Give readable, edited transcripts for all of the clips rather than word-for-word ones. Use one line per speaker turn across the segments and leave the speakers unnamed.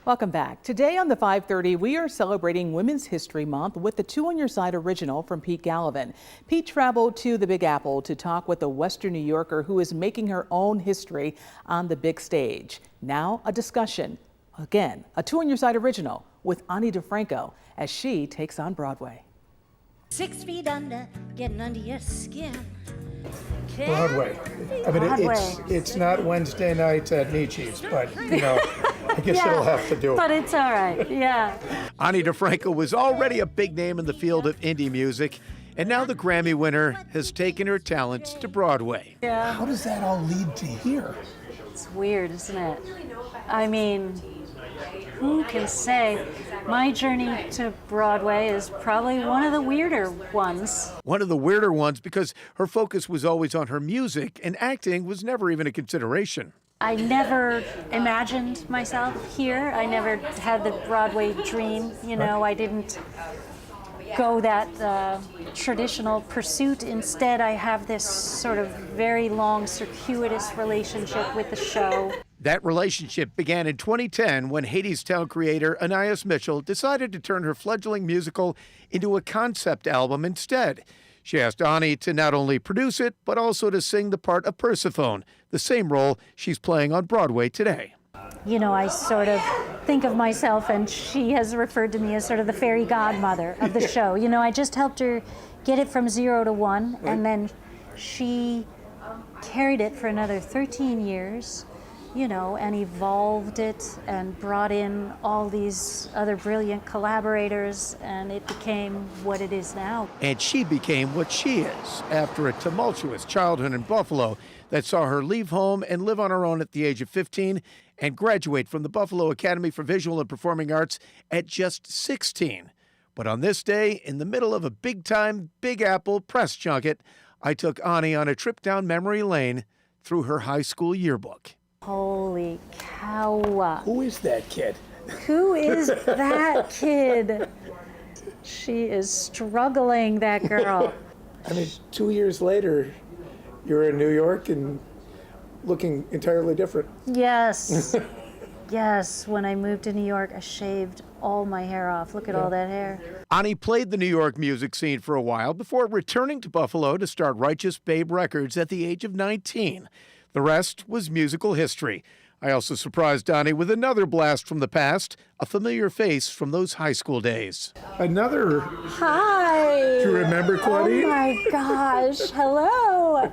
Welcome back. Today on the 5:30, we are celebrating Women's History Month with the Two on Your Side original from Pete Gallivan. Pete traveled to the Big Apple to talk with a Western New Yorker who is making her own history on the big stage. Now a discussion. Again, a Two on Your Side original with Ani DiFranco as she takes on Broadway.
6 feet under, getting under your skin.
Broadway. I mean, it's not Wednesday nights at Nietzsche's, but, you know, I guess it'll have to do it.
But it's all right, yeah.
Ani DiFranco was already a big name in the field of indie music, and now the Grammy winner has taken her talents to Broadway.
Yeah.
How does that all lead to here?
It's weird, isn't it? I mean, who can say? My journey to Broadway is probably one of the weirder ones.
One of the weirder ones because her focus was always on her music, and acting was never even a consideration.
I never imagined myself here. I never had the Broadway dream. You know, I didn't go that traditional pursuit. Instead, I have this sort of very long, circuitous relationship with the show.
That relationship began in 2010 when Hadestown creator Anais Mitchell decided to turn her fledgling musical into a concept album instead. She asked Ani to not only produce it, but also to sing the part of Persephone, the same role she's playing on Broadway today.
You know, I sort of think of myself, and she has referred to me as sort of the fairy godmother of the show. You know, I just helped her get it from 0 to 1, and then she carried it for another 13 years. You know, and evolved it and brought in all these other brilliant collaborators, and it became what it is now.
And she became what she is after a tumultuous childhood in Buffalo that saw her leave home and live on her own at the age of 15 and graduate from the Buffalo Academy for Visual and Performing Arts at just 16. But on this day, in the middle of a big-time Big Apple press junket, I took Ani on a trip down memory lane through her high school yearbook.
Holy cow.
Who is that kid?
Who is that kid? She is struggling, that girl.
I mean, 2 years later, you're in New York and looking entirely different.
Yes. Yes, when I moved to New York, I shaved all my hair off. Look at all that hair.
Ani played the New York music scene for a while before returning to Buffalo to start Righteous Babe Records at the age of 19. The rest was musical history. I also surprised Ani with another blast from the past, a familiar face from those high school days.
Another.
Hi.
Do you remember, Claudine?
Oh my gosh. Hello.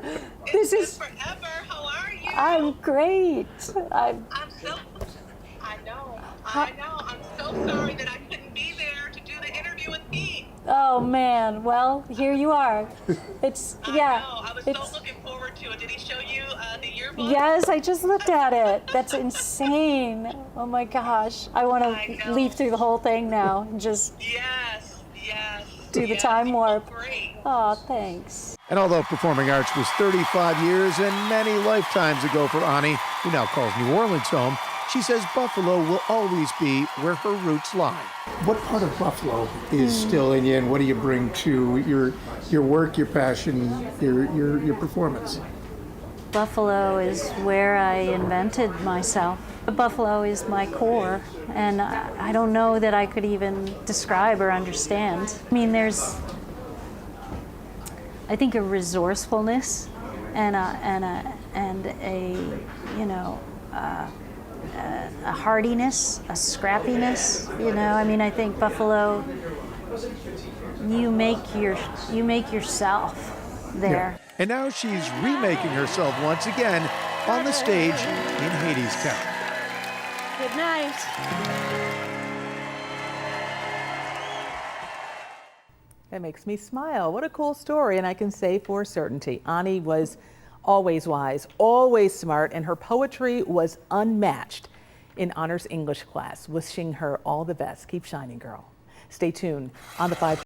This is
forever. How are you?
I'm great.
I know. I'm so sorry that I couldn't be there to do the interview with Pete.
Oh man. Well, here you are. It's yeah.
I was so looking forward to it. Did he show you the yearbook?
Yes, I just looked at it. That's insane. Oh my gosh. I want to leaf through the whole thing now and just do the time warp.
Great.
Oh, thanks.
And although performing arts was 35 years and many lifetimes ago for Ani, who now calls New Orleans home, she says Buffalo will always be where her roots lie.
What part of Buffalo is still in you, and what do you bring to your work, your passion, your performance?
Buffalo is where I invented myself. Buffalo is my core, and I don't know that I could even describe or understand. I mean, there's, I think, a resourcefulness and a you know, a hardiness, a scrappiness. You know, I mean, I think Buffalo, you make yourself there.
Yeah. And now she's remaking herself once again on the stage in Hadestown.
Good night.
That makes me smile. What a cool story. And I can say for certainty, Ani was always wise, always smart, and her poetry was unmatched in honors English class. Wishing her all the best. Keep shining, girl. Stay tuned on the 5.